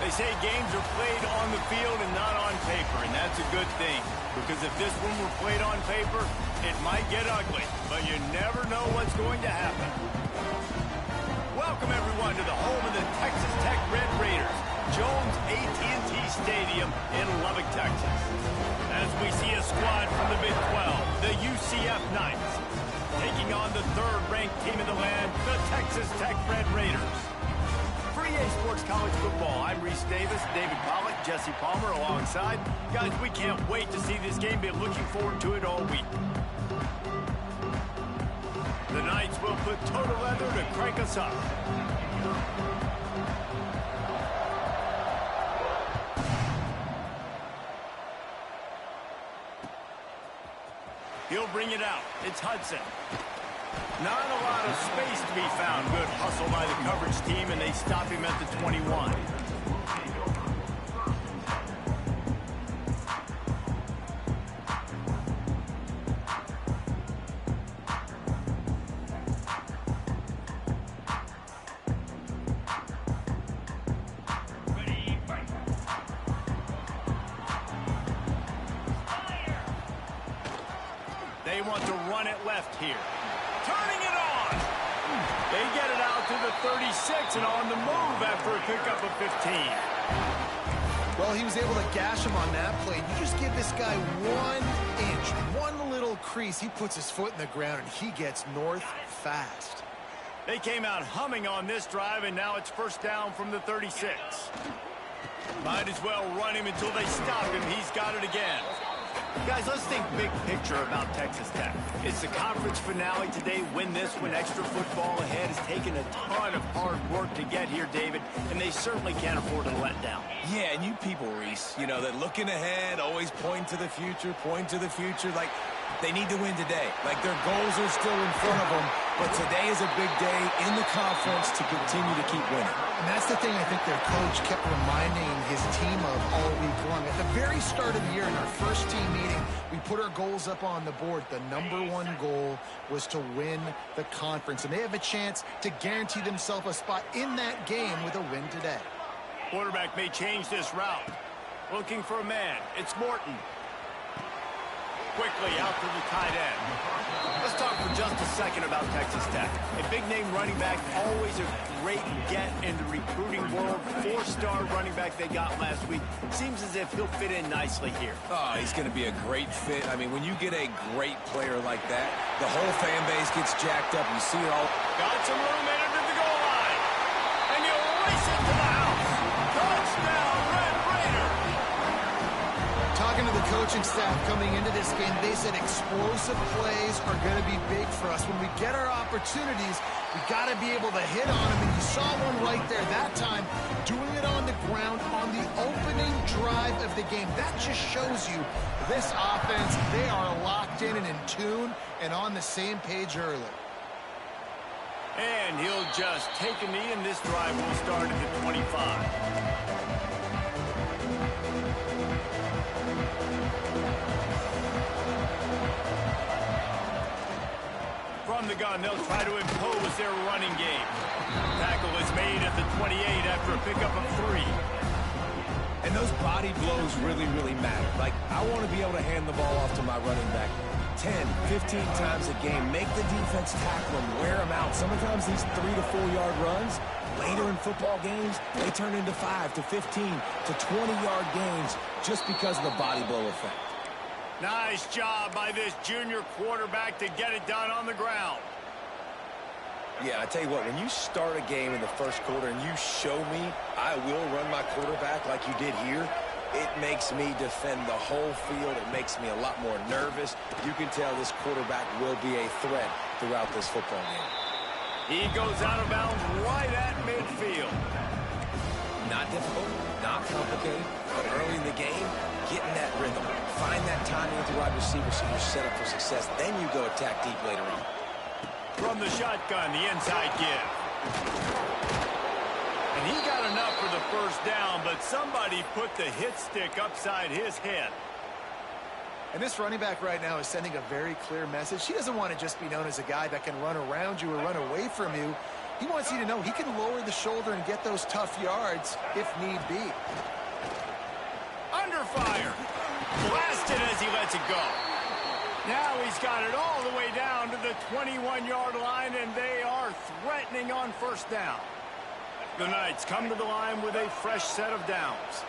They say games are played on the field and not on paper, and that's a good thing. Because if this one were played on paper, it might get ugly, but you never know what's going to happen. Welcome, everyone, to the home of the Texas Tech Red Raiders, Jones AT&T Stadium in Lubbock, Texas. As we see a squad from the Big 12, the UCF Knights, taking on the third-ranked team in the land, the Texas Tech Red Raiders. For EA Sports College Football, I'm Reese Davis, David Pollack, Jesse Palmer alongside. Guys, we can't wait to see this game. Been looking forward to it all week. The Knights will put total leather to crank us up. He'll bring it out. It's Hudson. Not a lot of space to be found. Good hustle by the coverage team, and they stop him at the 21. They want to run it left here. Turning it on. They get it out to the 36 and on the move after a pickup of 15. Well, he was able to gash him on that play. You just give this guy 1 inch, one little crease. He puts his foot in the ground, and he gets north fast. They came out humming on this drive, and now it's first down from the 36. Might as well run him until they stop him. He's got it again. Guys, let's think big picture about Texas Tech. It's the conference finale today. Win this one. Extra football ahead. Has taken a ton of hard work to get here, David, and they certainly can't afford to let down. Yeah, and you people, Reese, you know, that looking ahead, always point to the future, like they need to win today. Like their goals are still in front of them, but today is a big day in the conference to continue to keep winning. And that's the thing I think their coach kept reminding his team of all week long. At the very start of the year in our first team meeting, we put our goals up on the board. The #1 goal was to win the conference, and they have a chance to guarantee themselves a spot in that game with a win today. Quarterback may change this route. Looking for a man. It's Morton. Quickly out to the tight end. Let's talk for just a second about Texas Tech. A big-name running back, always a great get in the recruiting world. 4-star running back they got last week. Seems as if he'll fit in nicely here. Oh, he's going to be a great fit. I mean, when you get a great player like that, the whole fan base gets jacked up. You see it all. Got some room in it to the goal line. And he'll race it to the house. Touchdown, Red Raiders. Talking to the coaching staff coming into this game, they said explosive plays are going to be big for us. When we get our opportunities, we got to be able to hit on them. And you saw one right there that time, doing it on the ground on the opening drive of the game. That just shows you this offense, they are locked in and in tune and on the same page early. And he'll just take a knee, and this drive will start at the 25. From the gun, they'll try to impose their running game. Tackle is made at the 28 after a pickup of 3. And those body blows really, really matter. Like, I want to be able to hand the ball off to my running back 10, 15 times a game. Make the defense tackle them, wear them out. Sometimes these 3 to 4 yard runs, later in football games, they turn into 5 to 15 to 20 yard gains just because of the body blow effect. Nice job by this junior quarterback to get it done on the ground. Yeah, I tell you what, when you start a game in the first quarter and you show me I will run my quarterback like you did here, it makes me defend the whole field. It makes me a lot more nervous. You can tell this quarterback will be a threat throughout this football game. He goes out of bounds right at midfield. Not difficult, not complicated, but early in the game, get in that rhythm. Find that timing with the wide receiver so you're set up for success. Then you go attack deep later on. From the shotgun, the inside give. And he got enough for the first down, but somebody put the hit stick upside his head. And this running back right now is sending a very clear message. He doesn't want to just be known as a guy that can run around you or run away from you. He wants you to know he can lower the shoulder and get those tough yards if need be. Under fire. Blasted as he lets it go. Now he's got it all the way down to the 21-yard line, and they are threatening on first down. The Knights come to the line with a fresh set of downs.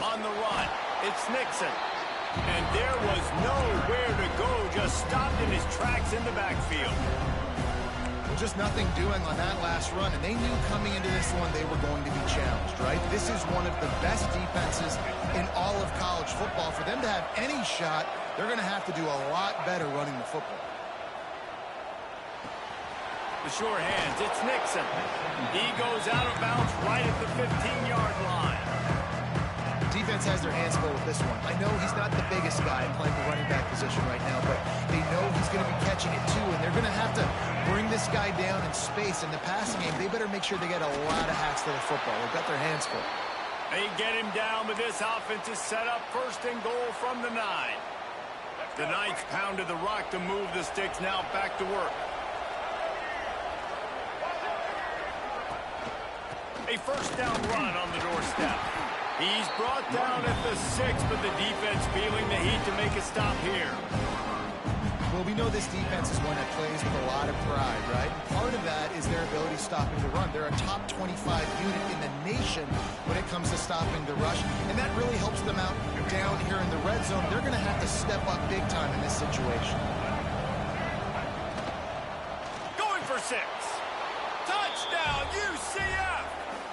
On the run, it's Nixon. And there was nowhere to go, just stopped in his tracks in the backfield. Well, just nothing doing on that last run, and they knew coming into this one they were going to be challenged, right? This is one of the best defenses in all of college football. For them to have any shot, they're going to have to do a lot better running the football. The sure hands, it's Nixon. He goes out of bounds right at the 15-yard line. Defense has their hands full with this one. I know he's not the biggest guy playing the running back position right now, but they know he's going to be catching it too, and they're going to have to bring this guy down in space. In the passing game, they better make sure they get a lot of hacks to the football. They've got their hands full. They get him down, but this offense is set up first and goal from the 9. The Knights pounded the rock to move the sticks, now back to work. A first down run on the doorstep. He's brought down at the 6, but the defense feeling the heat to make a stop here. Well, we know this defense is one that plays with a lot of pride, right? And part of that is their ability stopping the run. They're a top 25 unit in the nation when it comes to stopping the rush, and that really helps them out down here in the red zone. They're going to have to step up big time in this situation. Going for 6. Touchdown, UCF!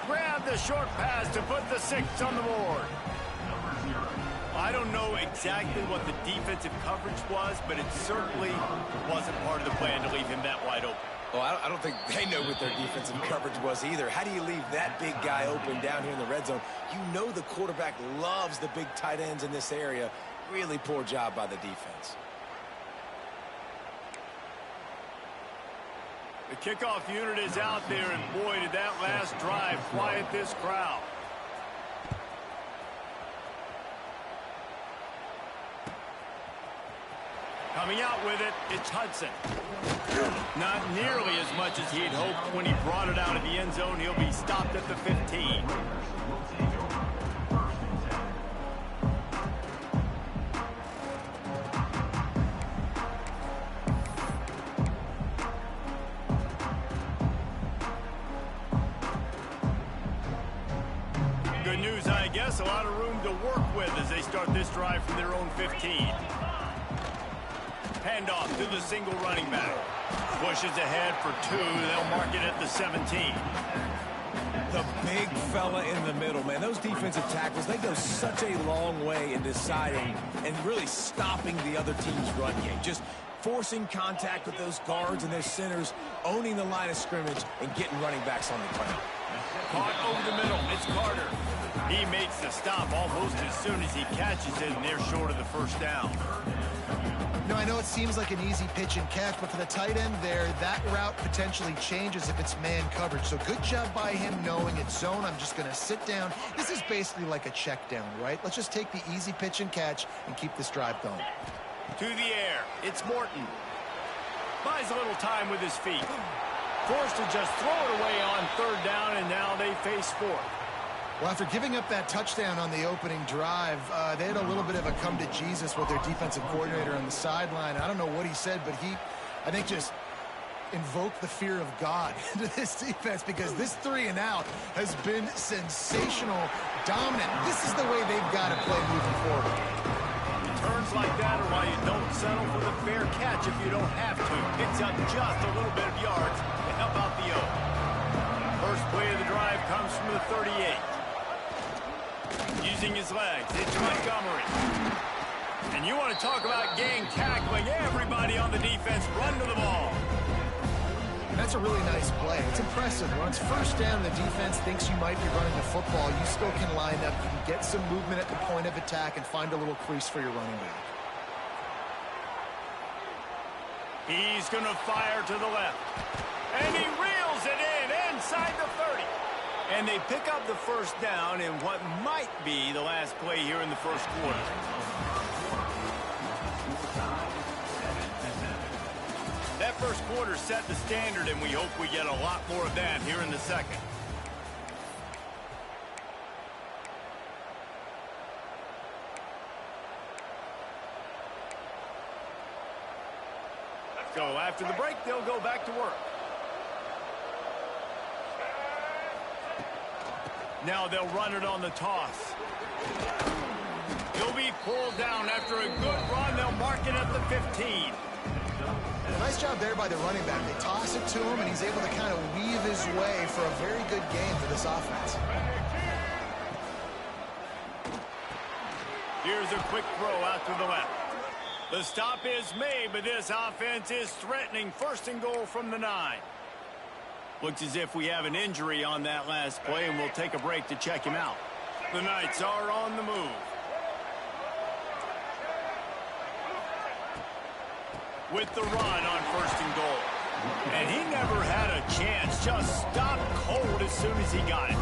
Grab the short pass to put the 6 on the board. I don't know exactly what the defensive coverage was, but it certainly wasn't part of the plan to leave him that wide open. Well, I don't think they know what their defensive coverage was either. How do you leave that big guy open down here in the red zone? You know the quarterback loves the big tight ends in this area. Really poor job by the defense. The kickoff unit is out there, and boy, did that last drive quiet this crowd. Coming out with it, it's Hudson. Not nearly as much as he'd hoped when he brought it out of the end zone. He'll be stopped at the 15. Good news, I guess. A lot of room to work with as they start this drive from their own 15. Handoff to the single running back. Pushes ahead for 2. They'll mark it at the 17. The big fella in the middle, man. Those defensive tackles, they go such a long way in deciding and really stopping the other team's run game. Just forcing contact with those guards and their centers, owning the line of scrimmage, and getting running backs on the ground. Caught over the middle. It's Carter. He makes the stop almost as soon as he catches it, and they're short of the first down. No, I know it seems like an easy pitch and catch, but for the tight end there, that route potentially changes if it's man coverage. So good job by him knowing it's zone. I'm just going to sit down. This is basically like a check down, right? Let's just take the easy pitch and catch and keep this drive going. To the air. It's Morton. Buys a little time with his feet. Forced to just throw it away on third down, and now they face 4th. Well, after giving up that touchdown on the opening drive, they had a little bit of a come to Jesus with their defensive coordinator on the sideline. I don't know what he said, but he, I think, just invoked the fear of God into this defense, because this 3 and out has been sensational, dominant. This is the way they've got to play moving forward. Turns like that are why you don't settle for the fair catch if you don't have to. Picks up just a little bit of yards to help out the O. First play of the drive comes from the 38. Using his legs, it's Montgomery. And you want to talk about gang tackling. Everybody on the defense run to the ball. That's a really nice play. It's impressive. Once first down, the defense thinks you might be running the football. You still can line up. You can get some movement at the point of attack and find a little crease for your running back. He's going to fire to the left. And he reels it in inside the 30. And they pick up the first down in what might be the last play here in the first quarter. That first quarter set the standard, and we hope we get a lot more of that here in the second. So after the break, they'll go back to work. Now they'll run it on the toss. He'll be pulled down after a good run. They'll mark it at the 15. Nice job there by the running back. They toss it to him, and he's able to kind of weave his way for a very good game for this offense. Here's a quick throw out to the left. The stop is made, but this offense is threatening. First and goal from the 9. Looks as if we have an injury on that last play, and we'll take a break to check him out. The Knights are on the move. With the run on first and goal. And he never had a chance. Just stopped cold as soon as he got it.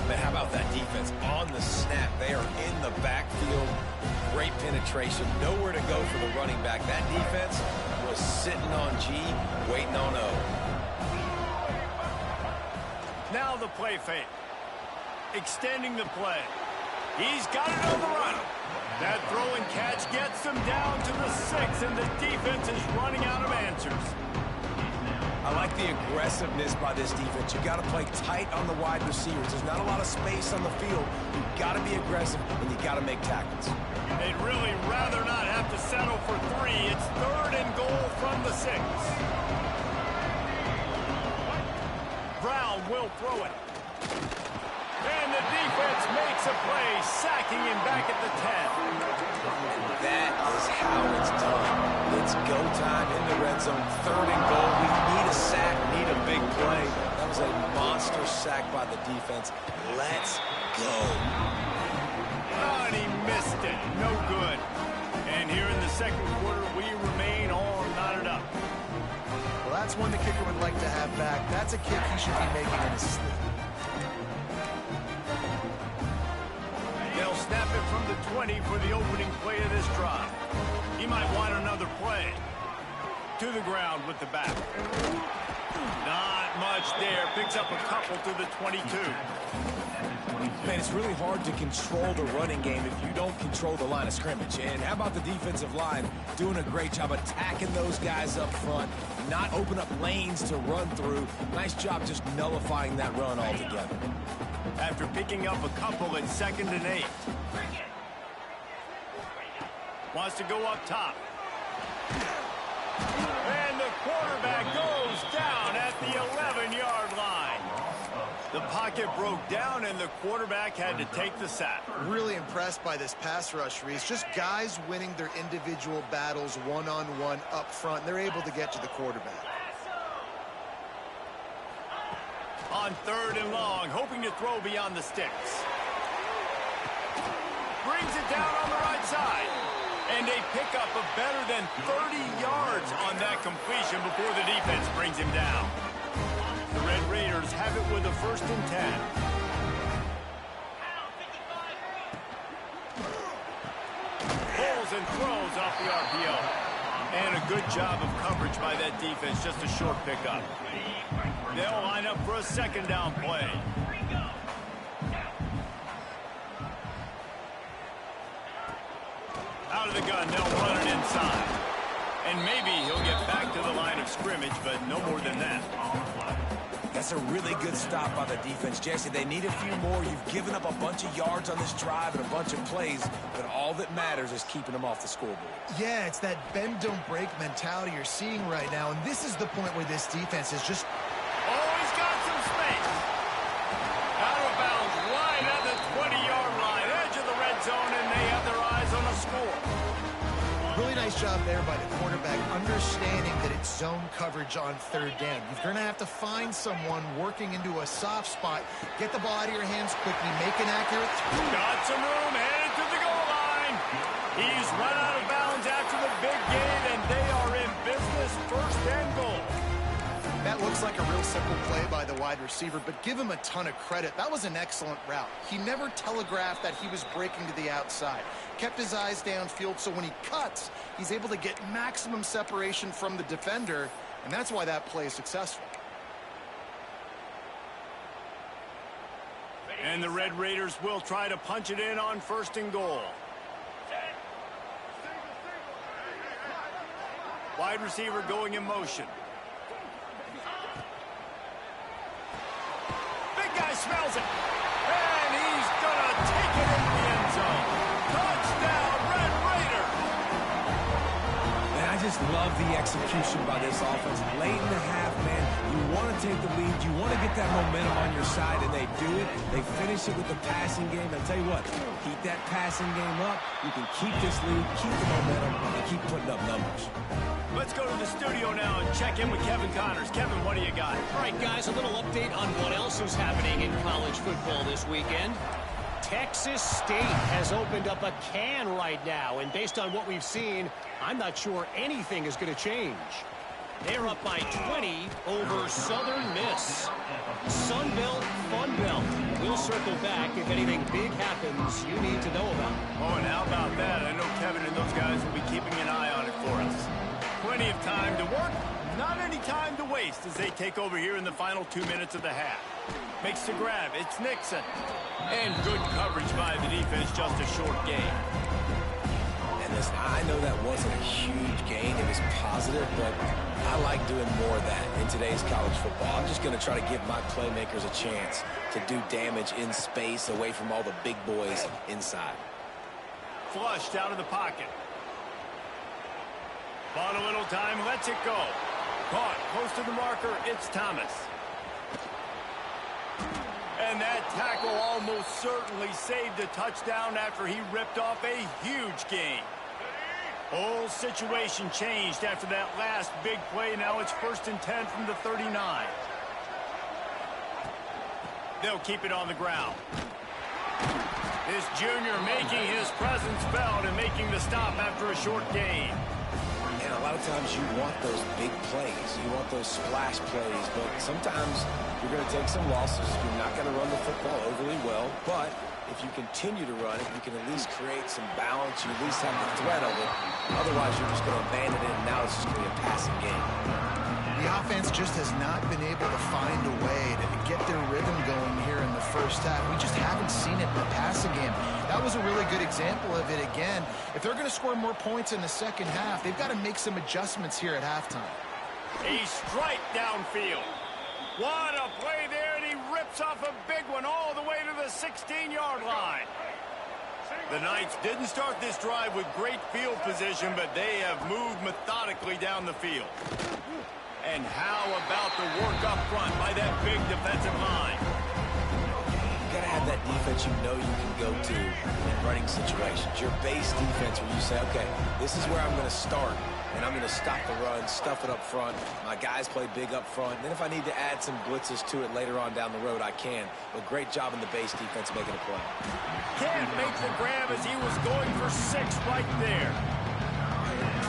But how about that defense on the snap? They are in the backfield. Great penetration. Nowhere to go for the running back. That defense was sitting on G, waiting on O. Now the play fake. Extending the play. He's got it on the run. That throw and catch gets them down to the 6, and the defense is running out of answers. I like the aggressiveness by this defense. You've got to play tight on the wide receivers. There's not a lot of space on the field. You've got to be aggressive, and you've got to make tackles. They'd really rather not have to settle for 3. It's third and goal from the 6. Brown will throw it. And the defense makes a play, sacking him back at the 10. That is how it's done. It's go time in the red zone. Third and goal. We need a sack, need a big play. That was a monster sack by the defense. Let's go. Oh, and he missed it. No good. And here in the second quarter, we remain all knotted up. Well, that's one the kicker would like to have back. That's a kick he should be making in his sleep. They'll snap it from the 20 for the opening play of this drive. He might want another play. To the ground with the back. Not much there. Picks up a couple to the 22. Man, it's really hard to control the running game if you don't control the line of scrimmage. And how about the defensive line doing a great job attacking those guys up front, not open up lanes to run through. Nice job just nullifying that run altogether. After picking up a couple at 2nd and 8. Wants to go up top. And the quarterback goes down at the 11-yard line. The pocket broke down, and the quarterback had to take the sack. Really impressed by this pass rush, Reese. Just guys winning their individual battles one-on-one up front. They're able to get to the quarterback. On 3rd and long, hoping to throw beyond the sticks. Brings it down on the right side. And a pickup of better than 30 yards on that completion before the defense brings him down. The Red Raiders have it with a 1st and 10. Pulls and throws off the RPO. And a good job of coverage by that defense, just a short pickup. They'll line up for a 2nd down play. Out of the gun, they'll run it inside. And maybe he'll get back to the line of scrimmage, but no more than that. That's a really good stop by the defense. Jesse, they need a few more. You've given up a bunch of yards on this drive and a bunch of plays, but all that matters is keeping them off the scoreboard. Yeah, it's that bend, don't break mentality you're seeing right now, and this is the point where this defense is just... Oh, he's got some space. Out of bounds, right at the 20-yard line, edge of the red zone, and they have their eyes on a score. Really nice job there by the quarterback, understanding that it's zone coverage on 3rd down. You're going to have to find someone working into a soft spot, get the ball out of your hands quickly, make an accurate throw. Got some room, headed to the goal line. He's run out of bounds after the big gain, and they are in business. 1st and goal. That looks like a real simple play by the wide receiver, but give him a ton of credit. That was an excellent route. He never telegraphed that he was breaking to the outside. Kept his eyes downfield, so when he cuts, he's able to get maximum separation from the defender, and that's why that play is successful. And the Red Raiders will try to punch it in on 1st and goal. Wide receiver going in motion. Big guy smells it. And he's going to take it into the end zone. Touchdown, Red Raiders. Man, I just love the execution by this offense. Late in the half, man, you want to take the lead. You want to get that momentum on your side, and they do it. They finish it with the passing game. I'll tell you what, keep that passing game up. You can keep this lead, keep the momentum, and keep putting up numbers. Let's go to the studio now and check in with Kevin Connors. Kevin, what do you got? All right, guys, a little update on what else is happening in college football this weekend. Texas State has opened up a can right now, and based on what we've seen, I'm not sure anything is going to change. They're up by 20 over Southern Miss. Sun Belt, Fun Belt. We'll circle back if anything big happens you need to know about. Oh, and how about that? I know Kevin and those guys will be keeping an eye on it for us. Plenty of time to work, not any time to waste as they take over here in the final 2 minutes of the half. Makes the grab, it's Nixon. And good coverage by the defense, just a short game. And listen, I know that wasn't a huge gain. It was positive, but I like doing more of that in today's college football. I'm just going to try to give my playmakers a chance to do damage in space away from all the big boys inside. Flushed out of the pocket. Bought a little time, lets it go. Caught, close to the marker, it's Thomas. And that tackle almost certainly saved a touchdown after he ripped off a huge gain. Whole situation changed after that last big play. Now it's 1st and 10 from the 39. They'll keep it on the ground. This junior making his presence felt and making the stop after a short gain. And a lot of times you want those big plays. You want those splash plays, but sometimes you're going to take some losses. You're not going to run the football overly well, but if you continue to run it, you can at least create some balance. You at least have the threat of it. Otherwise, you're just going to abandon it, and now it's just going to be a passing game. The offense just has not been able to find a way to get their rhythm going here in the first half. We just haven't seen it in the passing game. That was a really good example of it again. If they're going to score more points in the second half, they've got to make some adjustments here at halftime. A strike downfield. What a play there, and he rips off a big one all the way to the 16-yard line. The Knights didn't start this drive with great field position, but they have moved methodically down the field. And how about the work up front by that big defensive line? You got to have that defense you know you can go to in running situations. Your base defense where you say, okay, this is where I'm going to start, and I'm going to stop the run, stuff it up front. My guys play big up front. And then if I need to add some blitzes to it later on down the road, I can. But great job in the base defense making a play. Can't make the grab as he was going for 6 right there.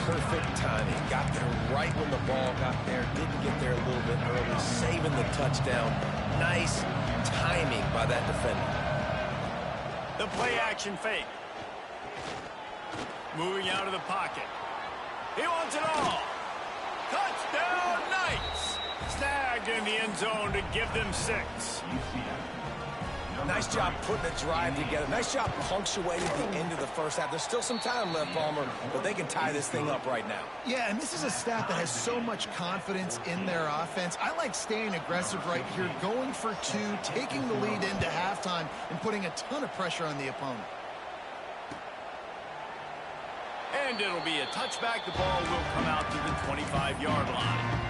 Perfect timing. Got there right when the ball got there. Didn't get there a little bit early. Saving the touchdown. Nice timing by that defender. The play action fake. Moving out of the pocket. He wants it all. Touchdown Knights. Snagged in the end zone to give them 6. Nice job putting a drive together. Nice job punctuating the end of the first half. There's still some time left, Palmer, but they can tie this thing up right now. Yeah, and this is a staff that has so much confidence in their offense. I like staying aggressive right here, going for 2, taking the lead into halftime, and putting a ton of pressure on the opponent. And it'll be a touchback. The ball will come out to the 25-yard line.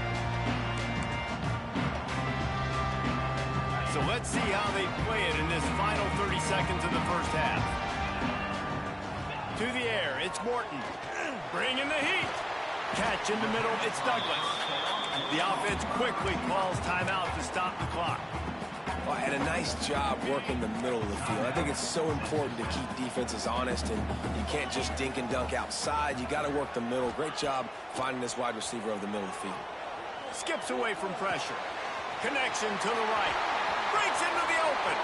So let's see how they play it in this final 30 seconds of the first half. To the air, it's Morton. Bringing the heat. Catch in the middle, it's Douglas. The offense quickly calls timeout to stop the clock. Well, and a nice job working the middle of the field. I think it's so important to keep defenses honest, and you can't just dink and dunk outside. You got to work the middle. Great job finding this wide receiver over the middle of the field. Skips away from pressure. Connection to the right. Breaks into the open.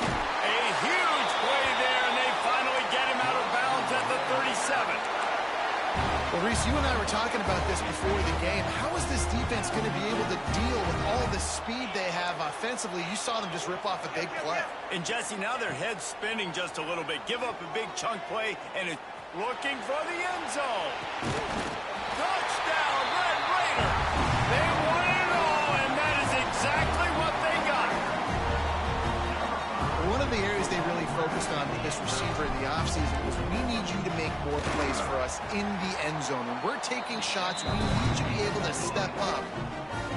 A huge play there, and they finally get him out of bounds at the 37. Well, Reese, you and I were talking about this before the game. How is this defense going to be able to deal with all the speed they have offensively? You saw them just rip off a big play. And, Jesse, now their head's spinning just a little bit. Give up a big chunk play, and it's looking for the end zone. Touchdown, Red Raider. They won it all, and that is exactly what they got. One of the areas they really focused on with this receiver in the offseason was we need you to make more plays for us in the end zone. When we're taking shots, we need you to be able to step up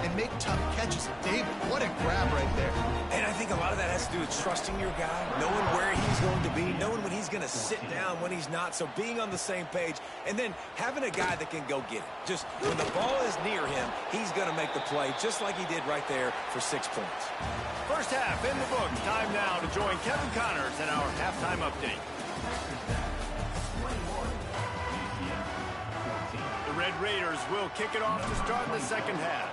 and make tough catches. David, what a grab right there. And I think a lot of that has to do with trusting your guy, knowing where he's going to be, knowing when he's going to sit down, when he's not. So being on the same page, and then having a guy that can go get it. Just when the ball is near him, he's going to make the play, just like he did right there for 6 points. First half in the books. Time now to join Kevin Connors in our halftime update. The Red Raiders will kick it off to start the second half.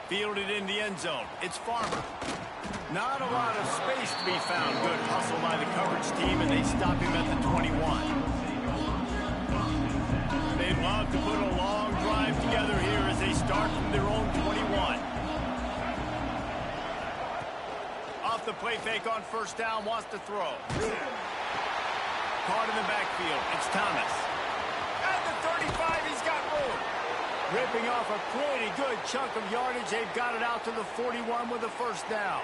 Fielded in the end zone. It's Farmer. Not a lot of space to be found. Good hustle by the coverage team, and they stop him at the 21. They'd love to put a long drive together here as they start from their own 21. Off the play fake on first down, wants to throw. Caught in the backfield, it's Thomas. At the 35, he's got room. Ripping off a pretty good chunk of yardage. They've got it out to the 41 with a first down.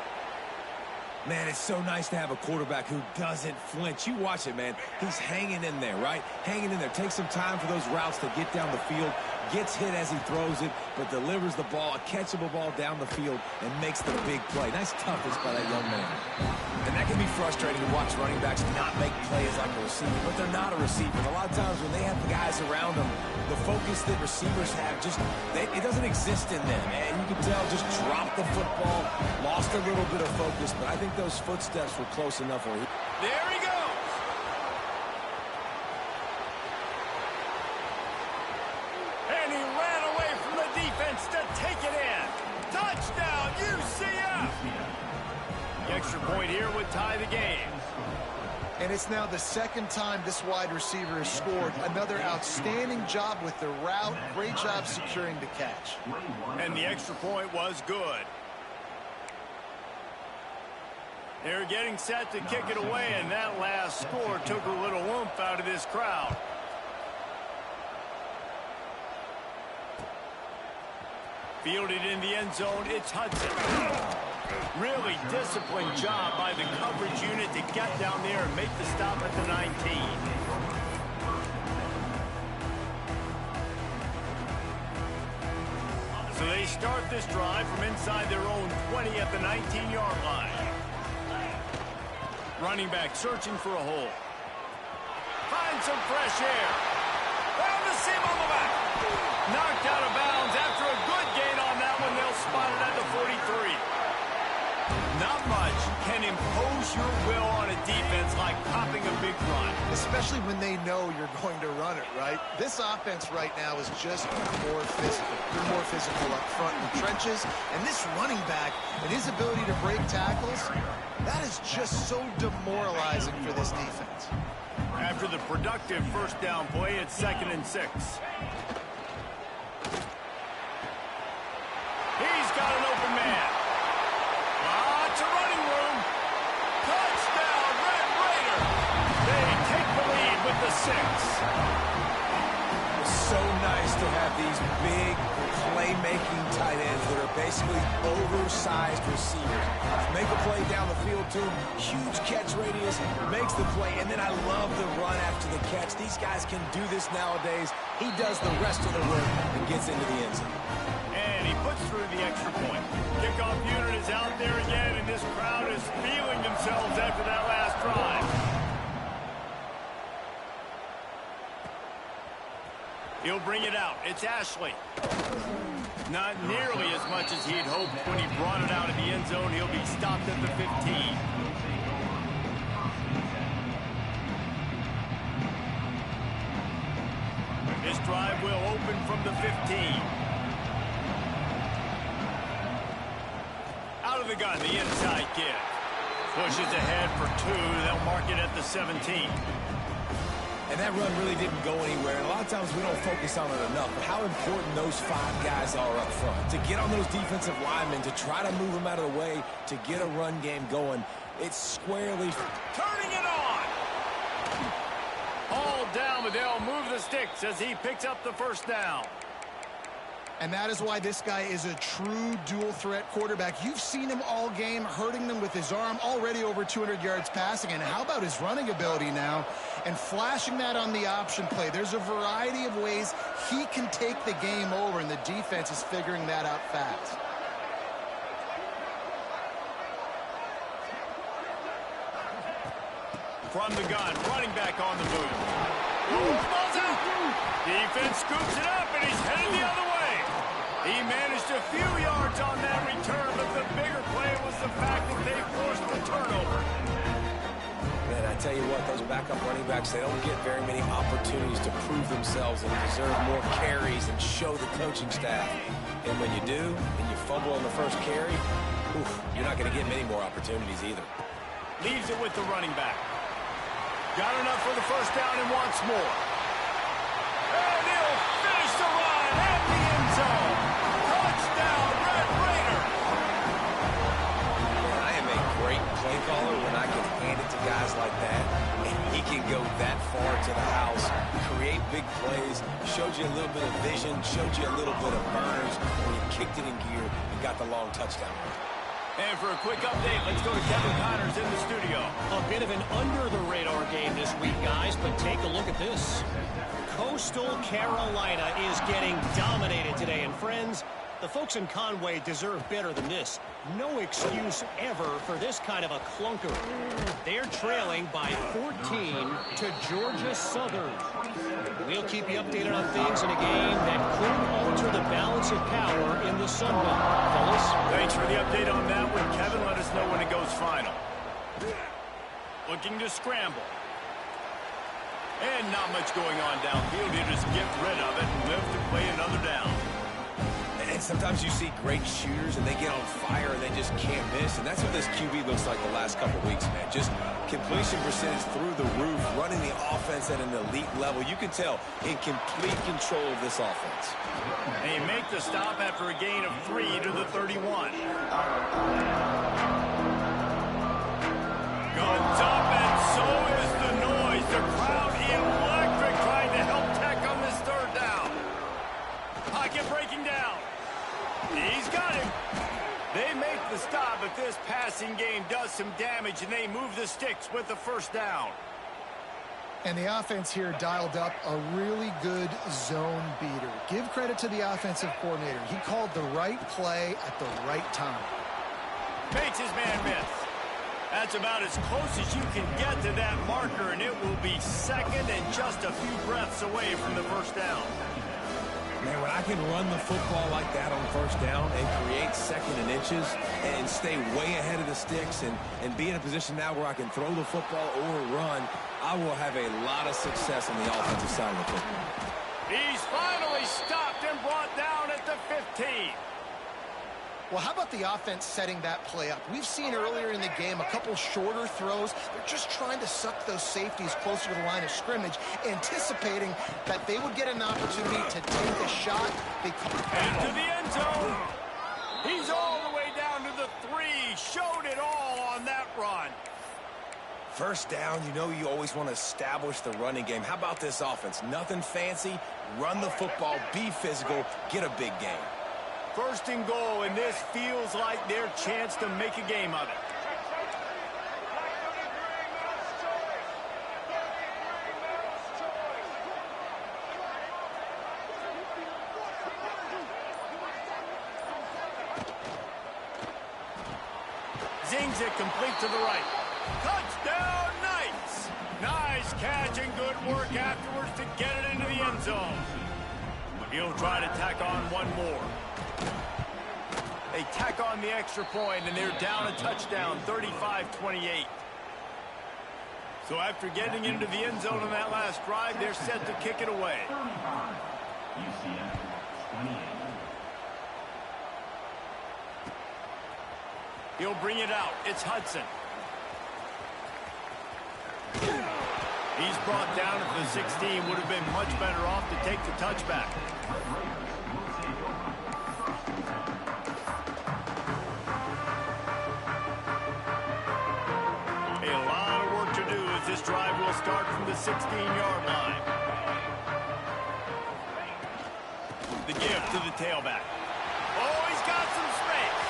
Man, it's so nice to have a quarterback who doesn't flinch. You watch it, man. He's hanging in there, right? Hanging in there. Takes some time for those routes to get down the field. Gets hit as he throws it, but delivers the ball, a catchable ball down the field, and makes the big play. Nice toughness by that young man. And that can be frustrating to watch running backs not make plays like a receiver, but they're not a receiver. A lot of times when they have the guys around them, the focus that receivers have, it doesn't exist in them. And you can tell, just dropped the football, lost a little bit of focus, but I think those footsteps were close enough. There he goes. And he ran away from the defense to take it in. Touchdown, UCF. The extra point here would tie the game. And it's now the second time this wide receiver has scored. Another outstanding job with the route. Great job securing the catch. And the extra point was good. They're getting set to kick it away, and that last score took a little oomph out of this crowd. Fielded in the end zone, it's Hudson. Really disciplined job by the coverage unit to get down there and make the stop at the 19. So they start this drive from inside their own 20 at the 19-yard line. Running back searching for a hole. Finds some fresh air. Found the seam on the back. Knocked out of bounds after a good gain on that one. They'll spot it at the 43. Not much can impose your will on a defense like popping a big run. Especially when they know you're going to run it, right? This offense right now is just more physical. They're more physical up front in the trenches. And this running back and his ability to break tackles, that is just so demoralizing for this defense. After the productive first down play, it's 2nd and 6. He's got an open man. Lots of running room. Touchdown, Red Raider. They take the lead with the 6. It's so nice to have these big playmaking tight ends that are basically oversized receivers. Make a play down the field to him, huge catch radius, makes the play, and then I love the run after the catch. These guys can do this nowadays. He does the rest of the work and gets into the end zone. And he puts through the extra point. Kickoff unit is out there again, and this crowd is feeling themselves after that last drive. He'll bring it out. It's Ashley. Not nearly as much as he'd hoped when he brought it out of the end zone. He'll be stopped at the 15. drive will open from the 15. Out of the gun, the inside give. Pushes ahead for 2. They'll mark it at the 17. And that run really didn't go anywhere. And a lot of times we don't focus on it enough, but how important those 5 guys are up front. To get on those defensive linemen, to try to move them out of the way, to get a run game going. It's squarely turning it on. All down, but they'll move the sticks as he picks up the first down. And that is why this guy is a true dual-threat quarterback. You've seen him all game, hurting them with his arm, already over 200 yards passing. And how about his running ability now? And flashing that on the option play. There's a variety of ways he can take the game over, and the defense is figuring that out fast. From the gun, running back on the move. Ball's out. Defense scoops it up, and he's headed the other way. He managed a few yards on that return, but the bigger play was the fact that they forced the turnover. Man, I tell you what, those backup running backs, they don't get very many opportunities to prove themselves and deserve more carries and show the coaching staff. And when you do, and you fumble on the first carry, you're not going to get many more opportunities either. Leaves it with the running back. Got enough for the first down and wants more. And he'll finish the run at the end zone. Touchdown, Red Raider. I am a great play caller when I can hand it to guys like that. And he can go that far to the house, create big plays, showed you a little bit of vision, showed you a little bit of burners when he kicked it in gear and got the long touchdown. And for a quick update, let's go to Kevin Connors in the studio. A bit of an under-the-radar game this week, guys, but take a look at this. Coastal Carolina is getting dominated today, and friends, the folks in Conway deserve better than this. No excuse ever for this kind of a clunker. They're trailing by 14 to Georgia Southern. We'll keep you updated on things in a game that could alter the balance of power in the Sun Belt. Fellas? Thanks for the update on that one, Kevin. Let us know when it goes final. Looking to scramble. And not much going on downfield. You just get rid of it and live to play another down. And sometimes you see great shooters and they get on fire and they just can't miss. And that's what this QB looks like the last couple weeks, man. Just completion percentage through the roof, running the offense at an elite level. You can tell in complete control of this offense. They make the stop after a gain of 3 to the 31. Guns up, and so is the noise. The crowd electric trying to help Tech on this third down. Pocket breaking down. He's got him. They make the stop, but this passing game does some damage, and they move the sticks with the first down. And the offense here dialed up a really good zone beater. Give credit to the offensive coordinator. He called the right play at the right time. Makes his man miss. That's about as close as you can get to that marker, and it will be second and just a few breaths away from the first down. Man, when I can run the football like that on first down and create second and inches and stay way ahead of the sticks and be in a position now where I can throw the football or run, I will have a lot of success on the offensive side of the football. He's finally stopped and brought down at the 15. Well, how about the offense setting that play up? We've seen earlier in the game a couple shorter throws. They're just trying to suck those safeties closer to the line of scrimmage, anticipating that they would get an opportunity to take a shot. Into the end zone. He's all the way down to the 3. Showed it all on that run. First down, you know you always want to establish the running game. How about this offense? Nothing fancy. Run the football, be physical, get a big game. First and goal, and this feels like their chance to make a game of it. Zings it complete to the right. Touchdown, Knights! Nice catch and good work afterwards to get it into the end zone. He'll try to tack on one more. They tack on the extra point, and they're down a touchdown, 35-28. So after getting into the end zone on that last drive, they're set to kick it away. He'll bring it out. It's Hudson. He's brought down at the 16. Would have been much better off to take the touchback. A lot of work to do as this drive will start from the 16-yard line. The give to the tailback. Oh, he's got some space.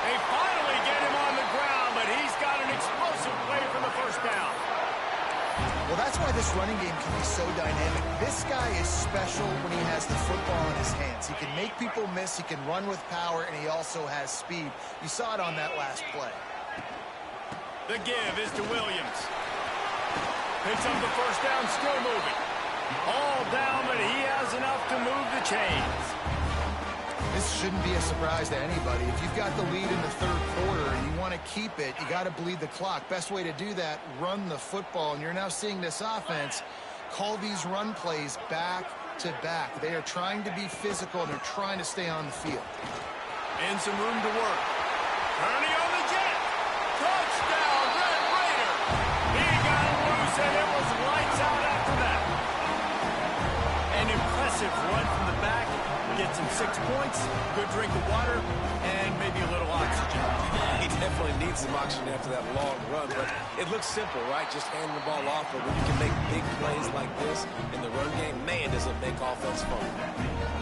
They finally get him on the ground, but he's got an explosive play for the first down. Well, that's why this running game can be so dynamic. This guy is special when he has the football in his hands. He can make people miss, he can run with power, and he also has speed. You saw it on that last play. The give is to Williams. Picks up the first down, still moving. All down, but he has enough to move the chains. This shouldn't be a surprise to anybody. If you've got the lead in the third quarter and you want to keep it, you got to bleed the clock. Best way to do that, run the football. And you're now seeing this offense call these run plays back to back. They are trying to be physical, and they're trying to stay on the field. And some room to work. Ernie on the jet. Touchdown, Red Raider. He got it loose, and it was lights out after that. An impressive run from the back. Gets him 6 points, good drink of water, and maybe a little oxygen. He definitely needs some oxygen after that long run, but it looks simple, right? Just handing the ball off, but when you can make big plays like this in the run game, man, does it make offense fun.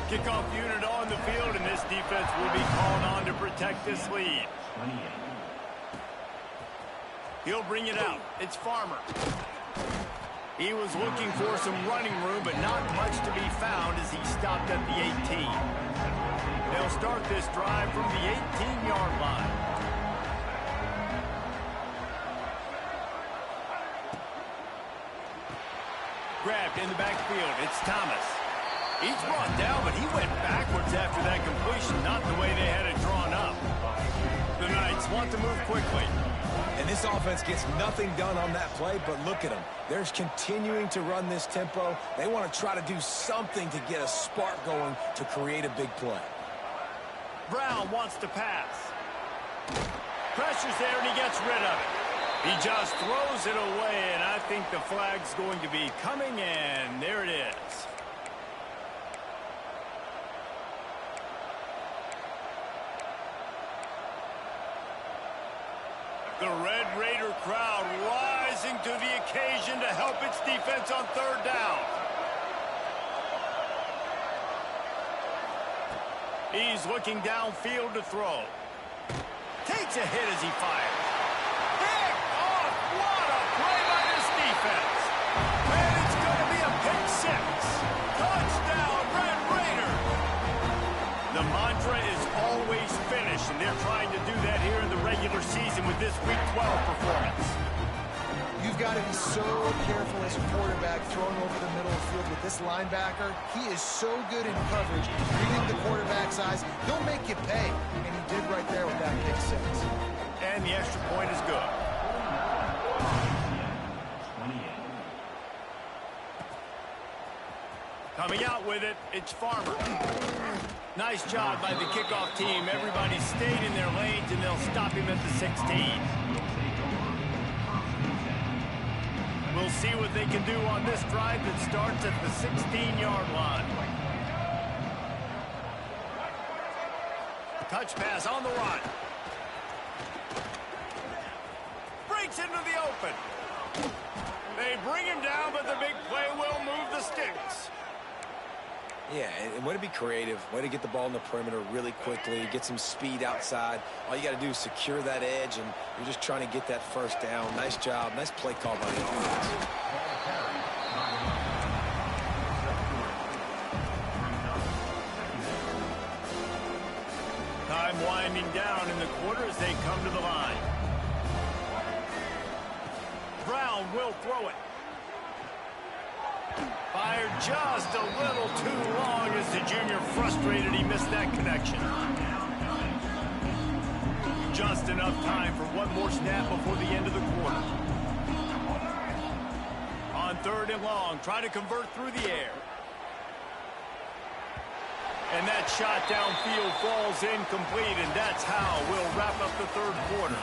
Kickoff unit on the field, and this defense will be called on to protect this lead. He'll bring it out. It's Farmer. He was looking for some running room, but not much to be found as he stopped at the 18. They'll start this drive from the 18-yard line. Grabbed in the backfield. It's Thomas. He's brought down, but he went backwards after that completion, not the way they had it drawn up. The Knights want to move quickly. And this offense gets nothing done on that play, but look at them. They're continuing to run this tempo. They want to try to do something to get a spark going to create a big play. Brown wants to pass. Pressure's there, and he gets rid of it. He just throws it away, and I think the flag's going to be coming, and there it is. The Red Raider crowd rising to the occasion to help its defense on third down. He's looking downfield to throw. Takes a hit as he fires. Pick off! What a play by this defense! And it's going to be a pick six. Touchdown, Red Raider! The mantra is always finish, and they're trying to do that here in the regular season with this Week 12 performance. You've got to be so careful as a quarterback throwing over the middle of the field with this linebacker. He is so good in coverage, reading the quarterback's eyes. He'll make you pay, and he did right there with that kick six. And the extra point is good. Coming out with it, it's Farmer. Nice job by the kickoff team. Everybody stayed in their lanes, and they'll stop him at the 16. We'll see what they can do on this drive that starts at the 16-yard line. Touch pass on the run. Breaks into the open. They bring him down, but the big play will move the sticks. Yeah, and way to be creative, way to get the ball in the perimeter really quickly, get some speed outside. All you got to do is secure that edge, and you're just trying to get that first down. Nice job. Nice play call by the offense. Time winding down in the quarter as they come to the line. Brown will throw it. Fired just a little too long as the junior frustrated. He missed that connection. Just enough time for one more snap before the end of the quarter. On third and long, try to convert through the air. And that shot downfield falls incomplete, and that's how we'll wrap up the third quarter.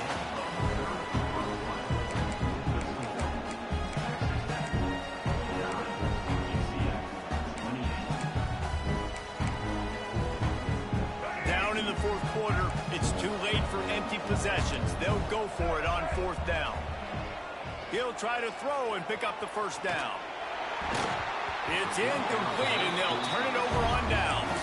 Down in the fourth quarter, it's too late for empty possessions. They'll go for it on fourth down. He'll try to throw and pick up the first down. It's incomplete, and they'll turn it over on downs.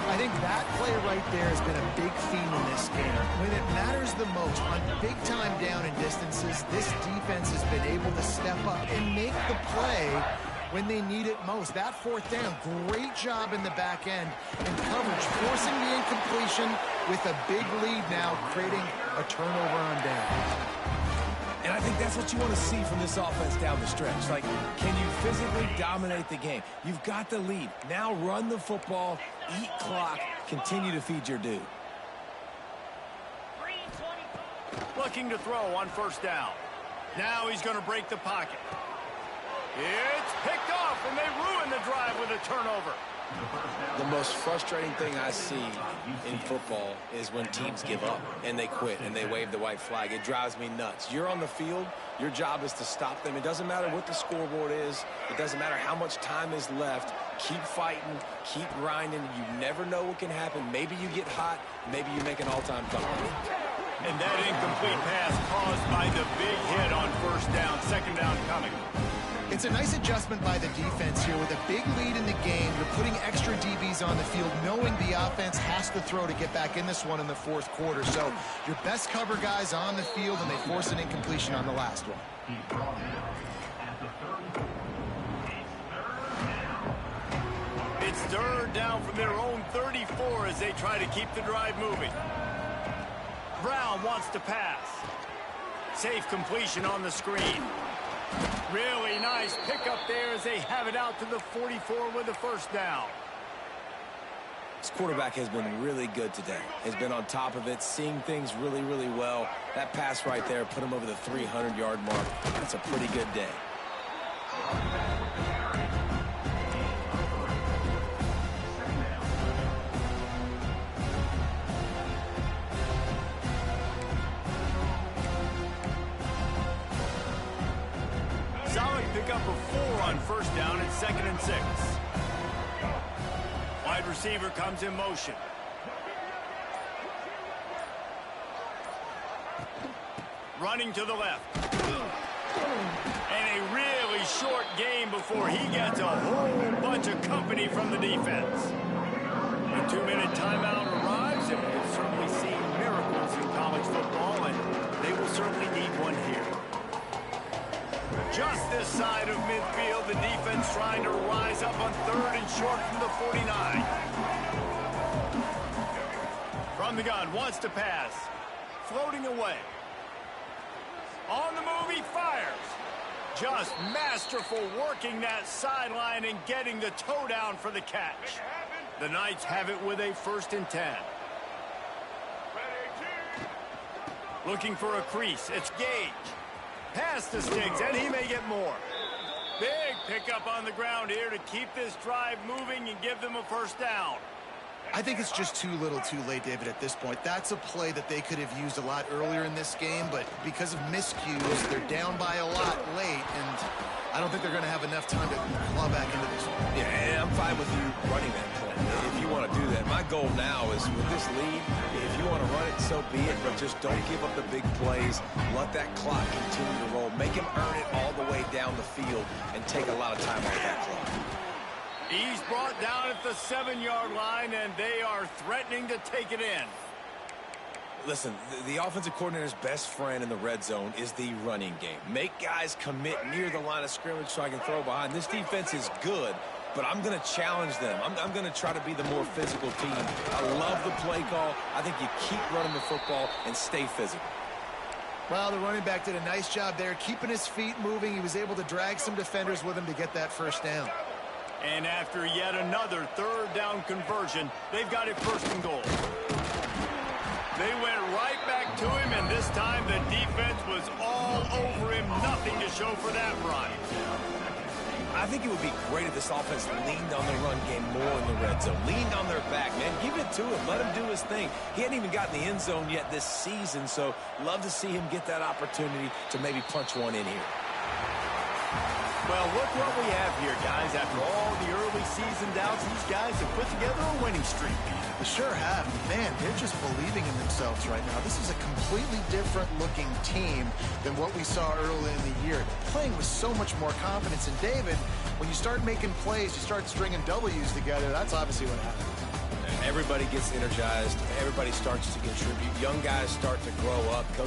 I think that play right there has been a big theme in this game. When it matters the most, on big-time down and distances, this defense has been able to step up and make the play when they need it most. That fourth down, great job in the back end and coverage, forcing the incompletion with a big lead now, creating a turnover on down. And I think that's what you want to see from this offense down the stretch. Like, can you physically dominate the game? You've got the lead. Now run the football, eat clock, continue to feed your dude. Looking to throw on first down. Now he's going to break the pocket. It's picked off, and they ruin the drive with a turnover. The most frustrating thing I see in football is when teams give up and they quit and they wave the white flag. It drives me nuts. You're on the field. Your job is to stop them. It doesn't matter what the scoreboard is. It doesn't matter how much time is left. Keep fighting. Keep grinding. You never know what can happen. Maybe you get hot. Maybe you make an all-time comeback. And that incomplete pass caused by the big hit on first down. Second down coming. It's a nice adjustment by the defense here. With a big lead in the game, you're putting extra DBs on the field, knowing the offense has to throw to get back in this one in the fourth quarter. So your best cover guys on the field, and they force an incompletion on the last one. It's third down from their own 34 as they try to keep the drive moving. Brown wants to pass. Safe completion on the screen. Really nice pickup there as they have it out to the 44 with the first down. This quarterback has been really good today. Has been on top of it, seeing things really, really well. That pass right there put him over the 300-yard mark. That's a pretty good day. Pick up a 4 on first down and 2nd and 6. Wide receiver comes in motion. Running to the left. And a really short game before he gets a whole bunch of company from the defense. A 2-minute timeout arrives, and we've certainly seen miracles in college football, and they will certainly need one here. Just this side of midfield, the defense trying to rise up on 3rd and short from the 49. From the gun, wants to pass. Floating away. On the move, he fires. Just masterful working that sideline and getting the toe down for the catch. The Knights have it with a 1st and 10. Looking for a crease. It's Gage. Pass to Stiggs, and he may get more. Big pickup on the ground here to keep this drive moving and give them a first down. I think it's just too little too late, David, at this point. That's a play that they could have used a lot earlier in this game, but because of miscues, they're down by a lot late, and I don't think they're going to have enough time to claw back into this one. Yeah, and I'm fine with you running that play if you want to do that. My goal now is with this lead, if you want to run it, so be it, but just don't give up the big plays. Let that clock continue to roll. Make him earn it all the way down the field and take a lot of time off that clock. He's brought down at the 7-yard line, and they are threatening to take it in. Listen, the offensive coordinator's best friend in the red zone is the running game. Make guys commit near the line of scrimmage so I can throw behind. This defense is good, but I'm going to challenge them. I'm going to try to be the more physical team. I love the play call. I think you keep running the football and stay physical. Well, the running back did a nice job there, keeping his feet moving. He was able to drag some defenders with him to get that first down. And after yet another 3rd down conversion, they've got it 1st and goal. They went right back to him, and this time the defense was all over him. Nothing to show for that run. I think it would be great if this offense leaned on the run game more in the red zone. Leaned on their back, man. Give it to him. Let him do his thing. He hadn't even gotten the end zone yet this season, so love to see him get that opportunity to maybe punch one in here. Well, look what we have here, guys. After all the early season doubts, these guys have put together a winning streak. They sure have. Man, they're just believing in themselves right now. This is a completely different-looking team than what we saw early in the year. They're playing with so much more confidence. And, David, when you start making plays, you start stringing W's together, that's obviously what happens. Everybody gets energized. Everybody starts to contribute. Young guys start to grow up.